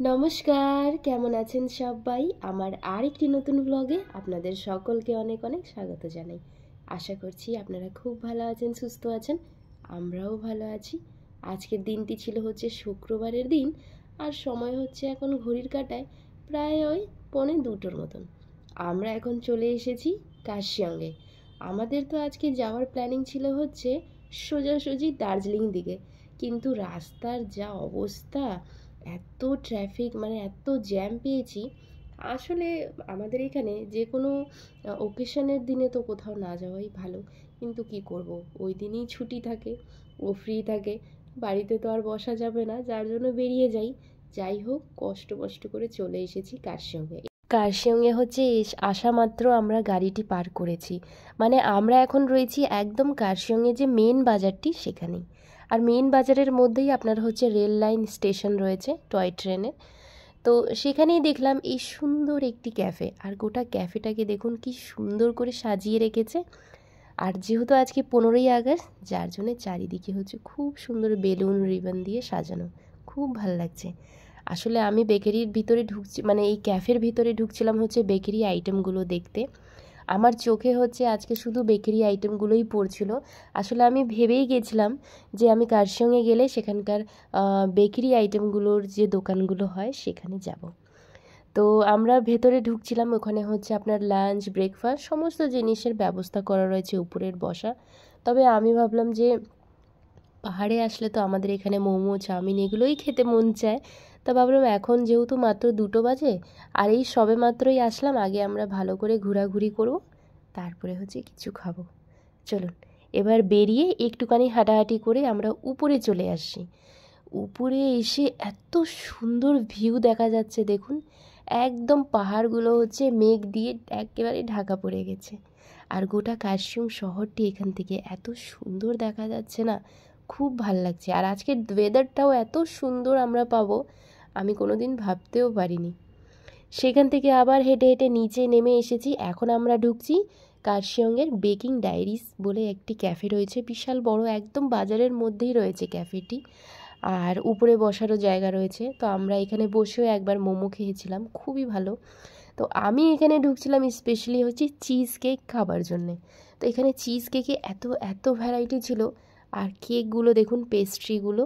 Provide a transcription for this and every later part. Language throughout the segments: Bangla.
নমস্কার, কেমন আছেন সবাই? আমার আরেকটি নতুন ব্লগে আপনাদের সকলকে অনেক অনেক স্বাগত জানাই। আশা করছি আপনারা খুব ভালো আছেন, সুস্থ আছেন। আমরাও ভালো আছি। আজকের দিনটি ছিল শুক্রবারের দিন, আর সময় এখন ঘড়ির কাঁটায় প্রায় ওই 1:45 মতন। আমরা এখন চলে এসেছি কার্শিয়ঙে। আমাদের তো আজকে যাওয়ার প্ল্যানিং ছিল সোজাসুজি দার্জিলিং দিকে, কিন্তু রাস্তার যা অবস্থা, এত ট্রাফিক, এত জ্যাম পেয়েছি। আসলে আমাদের এখানে যে কোনো ওকেশনের দিনে তো কোথাও না যাওয়াই ভালো, কিন্তু কি করব, ওই দিনই ছুটি থাকে, ও ফ্রি থাকে, বাড়িতে তো আর বসা যাবে না, যার জন্য বেরিয়ে যাই। যাই হোক, কষ্ট করে চলে এসেছি কার্শিয়ঙে। কার্শিয়ঙে আসা মাত্র আমরা গাড়িটি পার করেছি, আমরা এখন রয়েছি একদম কার্শিয়ঙে যে মেন বাজারটি সেখানেই। আর মেন বাজারের মধ্যেই আপনার রেল লাইন স্টেশন রয়েছে টয় ট্রেনে। তো সেখানেই দেখলাম এই সুন্দর একটি ক্যাফে, আর গোটা ক্যাফেটাকে দেখুন কি সুন্দর করে সাজিয়ে রেখেছে। আর যেহেতু আজকে 15ই আগস্ট, যার জন্য চারিদিকে খুব সুন্দর বেলুন রিবন দিয়ে সাজানো, খুব ভাল লাগছে। আসলে আমি বেকারির ভিতরে ঢুকছি, এই ক্যাফের ভিতরে ঢুকছিলাম বেকারি আইটেমগুলো দেখতে। আমার চোখে আজকে শুধু বেকারি আইটেমগুলোই পড়ছিল। আসলে আমি ভেবেই গেছিলাম যে আমি কার্শিয়ঙে গেলে সেখানকার বেকারি আইটেমগুলোর যে দোকানগুলো হয় সেখানে যাব। তো আমরা ভেতরে ঢুকছিলাম, ওখানে আপনার লাঞ্চ, ব্রেকফাস্ট সমস্ত জিনিসের ব্যবস্থা করা রয়েছে, উপরের বসা। তবে আমি ভাবলাম যে পাহাড়ে আসলে তো আমাদের এখানে মোমো, চাউমিন এগুলোই খেতে মন চায়। তা ভাবলাম এখন যেহেতু মাত্র 2টো বাজে, আর এই সবে মাত্রই আসলাম, আগে আমরা ভালো করে ঘোরাঘুরি করব, তারপরে কিছু খাবো। চলুন এবার বেরিয়ে একটুখানি হাঁটাহাঁটি করে আমরা উপরে চলে আসছি। উপরে এসে এত সুন্দর ভিউ দেখা যাচ্ছে, দেখুন একদম পাহাড়গুলো মেঘ দিয়ে একেবারে ঢাকা পড়ে গেছে। আর গোটা কার্শিয়ং শহরটি এখান থেকে এত সুন্দর দেখা যাচ্ছে না, খুব ভাল লাগছে। আর আজকের ওয়েদারটাও এত সুন্দর আমরা পাবো, আমি কোনোদিন ভাবতেও পারিনি। সেখান থেকে আবার হেঁটে হেঁটে নিচে নেমে এসেছি। এখন আমরা ঢুকছি কার্শিয়ঙের বেকিং ডায়েরিস বলে একটি ক্যাফে রয়েছে, বিশাল বড়, একদম বাজারের মধ্যেই রয়েছে ক্যাফেটি। আর উপরে বসারও জায়গা রয়েছে। তো আমরা এখানে বসেও একবার মোমো খেয়েছিলাম, খুবই ভালো। তো আমি এখানে ঢুকছিলাম স্পেশালি চিজ কেক খাবার জন্যে। তো এখানে চিজ কেকে এত এত ভ্যারাইটি ছিল। আর কেকগুলো দেখুন, পেস্ট্রিগুলো,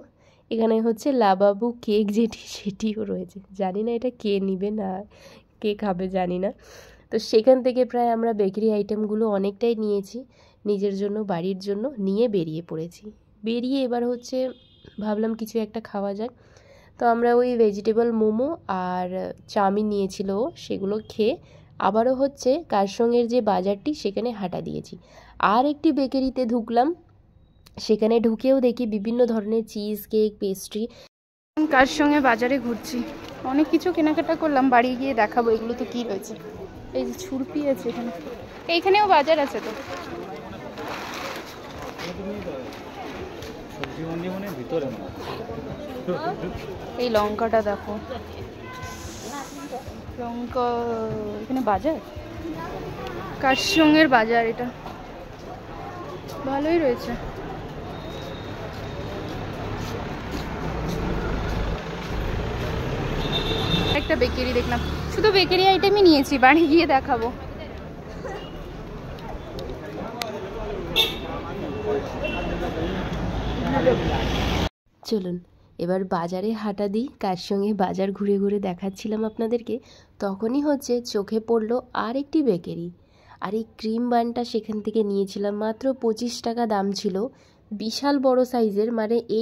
এখানে লাবাবু কেক যেটি, সেটিও রয়েছে। জানি না এটা কে নিবে না কে খাবে জানি না। তো সেখান থেকে প্রায় আমরা বেকারি আইটেমগুলো অনেকটাই নিয়েছি নিজের জন্য, বাড়ির জন্য নিয়ে বেরিয়ে পড়েছি। বেরিয়ে এবার ভাবলাম কিছু একটা খাওয়া যাক। তো আমরা ওই ভেজিটেবল মোমো আর চাউমিন নিয়েছিল, সেগুলো খেয়ে আবারও কার্শিয়ঙের যে বাজারটি সেখানে হাঁটা দিয়েছি। আর একটি বেকারিতে ঢুকলাম, সেখানে ঢুকেও দেখি বিভিন্ন ধরনের চিজ কেক, পেস্ট্রি। কার্শিয়ঙে বাজারে ঘুরছি, অনেক কিছু কেনাকাটা করলাম, বাড়ি গিয়ে দেখাবো এগুলো তো কি রয়েছে। এই যে ছুরপি আছে এখানে, এইখানেও বাজার আছে। তো এই লঙ্কাটা দেখো, লঙ্কা, এখানে বাজার, কার্শিয়ঙের বাজার, এটা ভালোই রয়েছে। একটা বেকারি দেখলাম, শুধু বেকারি আইটেমই নিয়েছি, বাড়ি গিয়ে দেখাবো। চলুন এবার বাজারে হাঁটা দিই। কার্শিয়ঙে বাজার ঘুরে ঘুরে দেখাচ্ছিলাম আপনাদেরকে, তখনই চোখে পড়লো আর একটি বেকারি। আর এই ক্রিম বানটা সেখান থেকে নিয়েছিলাম, মাত্র 25 টাকা দাম ছিল, বিশাল বড় সাইজের।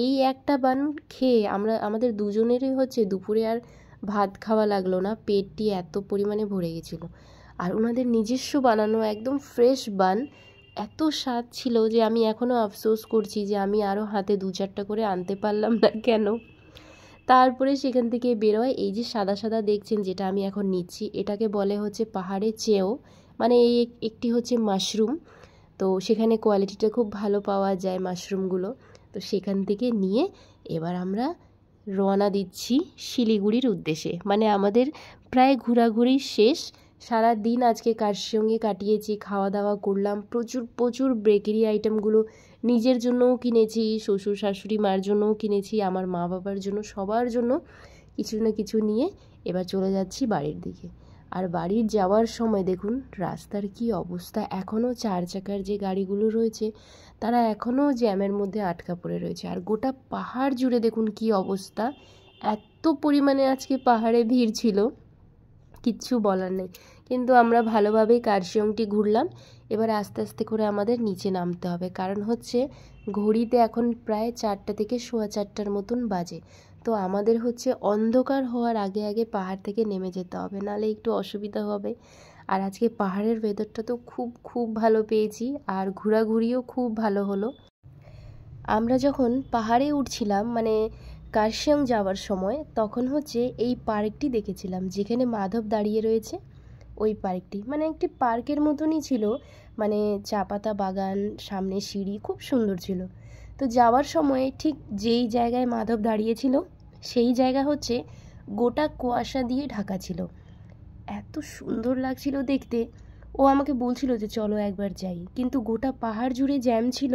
এই একটা বান খেয়ে আমাদের দুজনেরই দুপুরে আর ভাত খাওয়া লাগলো না, পেটটি এত পরিমাণে ভরে গেছিলো। আর ওনাদের নিজস্ব বানানো একদম ফ্রেশ বান, এত স্বাদ ছিল যে আমি এখনও আফসোস করছি যে আমি আরও হাতে 2-4টা করে আনতে পারলাম না কেন। তারপরে সেখান থেকে বেরোয় এই যে সাদা সাদা দেখছেন, যেটা আমি এখন নিচ্ছি, এটাকে বলে পাহাড়ে চেয়েও, এই একটি মাশরুম। তো সেখানে কোয়ালিটিটা খুব ভালো পাওয়া যায় মাশরুমগুলো। তো সেখান থেকে নিয়ে এবার আমরা রওনা দিচ্ছি শিলিগুড়ির উদ্দেশ্যে। আমাদের প্রায় ঘোরাঘুরি শেষ। সারা দিন আজকে কার্শিয়ঙে কাটিয়েছি, খাওয়া দাওয়া করলাম, প্রচুর বেকারি আইটেমগুলো নিজের জন্যও কিনেছি, শ্বশুর শাশুড়ি মার জন্যও কিনেছি, আমার মা বাবার জন্য, সবার জন্য কিছু না কিছু নিয়ে এবার চলে যাচ্ছি বাড়ির দিকে। আর বাড়ির যাওয়ার সময় দেখুন রাস্তার কি অবস্থা, এখনও 4 চাকার যে গাড়িগুলো রয়েছে তারা এখনও জ্যামের মধ্যে আটকা পড়ে রয়েছে। আর গোটা পাহাড় জুড়ে দেখুন কি অবস্থা, এত পরিমাণে আজকে পাহাড়ে ভিড় ছিল কিচ্ছু বলার নেই। কিন্তু আমরা ভালোভাবেই কার্শিয়ংটি ঘুরলাম। এবার আস্তে আস্তে করে আমাদের নিচে নামতে হবে, কারণ হচ্ছে ঘড়িতে এখন প্রায় 4টা থেকে 4:15 মতন বাজে। তো আমাদের হচ্ছে অন্ধকার হওয়ার আগে আগে পাহাড় থেকে নেমে যেতে হবে, নাহলে একটু অসুবিধা হবে। আর আজকে পাহাড়ের ওয়েদারটা তো খুব খুব ভালো পেয়েছি, আর ঘোরাঘুরিও খুব ভালো হলো। আমরা যখন পাহাড়ে উঠছিলাম মানে কার্শিয়ং যাওয়ার সময়, তখন হচ্ছে এই পার্কটি দেখেছিলাম যেখানে মাধব দাঁড়িয়ে রয়েছে। ওই পার্কটি মানে একটি পার্কের মতনই ছিল, মানে চা পাতা বাগান, সামনে সিঁড়ি, খুব সুন্দর ছিল। তো যাওয়ার সময় ঠিক যেই জায়গায় মাধব দাঁড়িয়েছিল সেই জায়গা হচ্ছে গোটা কুয়াশা দিয়ে ঢাকা ছিল, এত সুন্দর লাগছিল দেখতে। ও আমাকে বলছিল যে চলো একবার যাই, কিন্তু গোটা পাহাড় জুড়ে জ্যাম ছিল,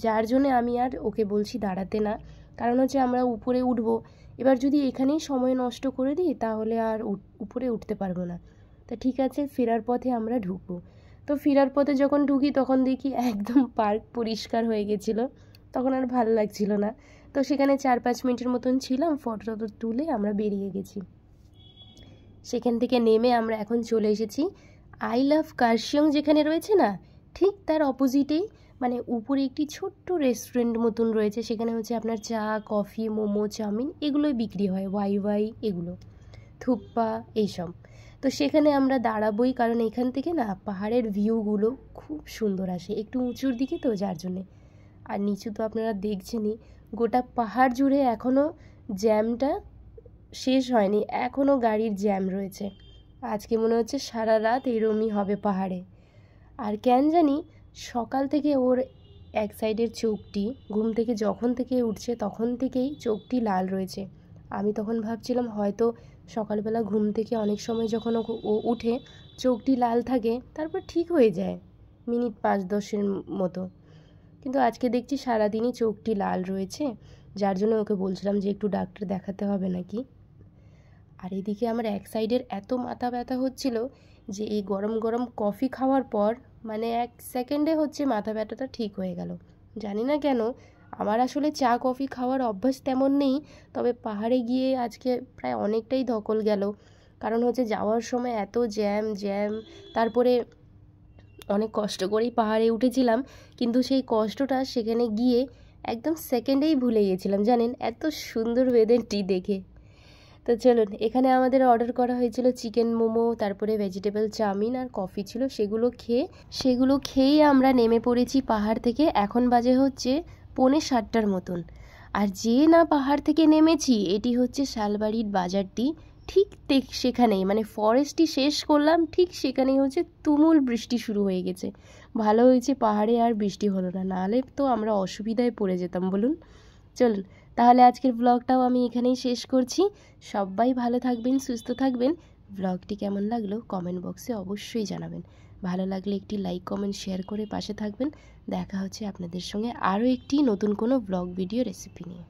যার জন্য আমি আর ওকে বলছি দাঁড়াতে না, কারণ হচ্ছে আমরা উপরে উঠবো, এবার যদি এখানেই সময় নষ্ট করে দিই তাহলে আর উপরে উঠতে পারবো না। তা ঠিক আছে, ফেরার পথে আমরা ঢুকবো। তো ফেরার পথে যখন ঢুকি তখন দেখি একদম পার্ক পরিষ্কার হয়ে গেছিলো, তখন আর ভালো লাগছিল না। তো সেখানে 4-5 মিনিটের মতন ছিলাম, ফটো তুলে আমরা বেরিয়ে গেছি। সেখান থেকে নেমে আমরা এখন চলে এসেছি আই লাভ কার্শিয়ং যেখানে রয়েছে না, ঠিক তার অপোজিটেই মানে উপরে একটি ছোট্ট রেস্টুরেন্ট মতন রয়েছে। সেখানে হচ্ছে আপনার চা, কফি, মোমো, চাউমিন এগুলোই বিক্রি হয়, ওয়াই এগুলো, থুপ্পা এইসব। তো সেখানে আমরা দাঁড়াবোই, কারণ এখান থেকে না পাহাড়ের ভিউগুলো খুব সুন্দর আসে, একটু উঁচুর দিকে তো যার জন্যে। আর নিচু তো আপনারা দেখছেনই, গোটা পাহাড় জুড়ে এখনও জ্যামটা শেষ হয়নি, এখনও গাড়ির জ্যাম রয়েছে। আজকে মনে হচ্ছে সারা রাত এরমই হবে পাহাড়ে। আর কেন জানি সকাল থেকে ওর এক সাইডের চোখটি, ঘুম থেকে যখন থেকে উঠছে তখন থেকেই চোখটি লাল রয়েছে। আমি তখন ভাবছিলাম হয়তো সকালবেলা ঘুম থেকে অনেক সময় যখন ও উঠে চোখটি লাল থাকে, তারপর ঠিক হয়ে যায় মিনিট 5-10 মতো, কিন্তু আজকে দেখছি সারাদিনই চোখটি লাল রয়েছে, যার জন্য ওকে বলছিলাম যে একটু ডাক্তার দেখাতে হবে নাকি। আর এদিকে আমার এক সাইডের এত মাথা ব্যথা হচ্ছিল যে এই গরম গরম কফি খাওয়ার পর মানে 1 সেকেন্ডে হচ্ছে মাথা ব্যথাটা ঠিক হয়ে গেল। জানি না কেন, আমার আসলে চা কফি খাওয়ার অভ্যাস তেমন নেই, তবে পাহাড়ে গিয়ে আজকে প্রায় অনেকটাই ধকল গেল, কারণ হচ্ছে যাওয়ার সময় এত জ্যাম, তারপরে অনেক কষ্ট করেই পাহাড়ে উঠেছিলাম, কিন্তু সেই কষ্টটা সেখানে গিয়ে একদম সেকেন্ডেই ভুলে গিয়েছিলাম জানেন, এত সুন্দর ওয়েদারটি দেখে। তো চলুন, এখানে আমাদের অর্ডার করা হয়েছিল চিকেন মোমো, তারপরে ভেজিটেবল চাউমিন আর কফি ছিল, সেগুলো খেয়ে আমরা নেমে পড়েছি পাহাড় থেকে। এখন বাজে হচ্ছে 6:45 মতন। আর যে না পাহাড় থেকে নেমেছি, এটি হচ্ছে শালবাড়ির বাজারটি, ঠিক সেখানেই মানে ফরেস্টটি শেষ করলাম, ঠিক সেখানেই হচ্ছে তুমুল বৃষ্টি শুরু হয়ে গেছে। ভালো হয়েছে পাহাড়ে আর বৃষ্টি হলো না, নাহলে তো আমরা অসুবিধায় পড়ে যেতাম বলুন। চলুন তাহলে আজকের ব্লগটাও আমি এখানেই শেষ করছি। সবাই ভালো থাকবেন, সুস্থ থাকবেন। ব্লগটি কেমন লাগলো কমেন্ট বক্সে অবশ্যই জানাবেন। ভালো লাগলে একটি লাইক, কমেন্ট, শেয়ার করে পাশে থাকবেন। দেখা হচ্ছে আপনাদের সঙ্গে আরও একটি নতুন কোনো ব্লগ ভিডিও রেসিপি নিয়ে।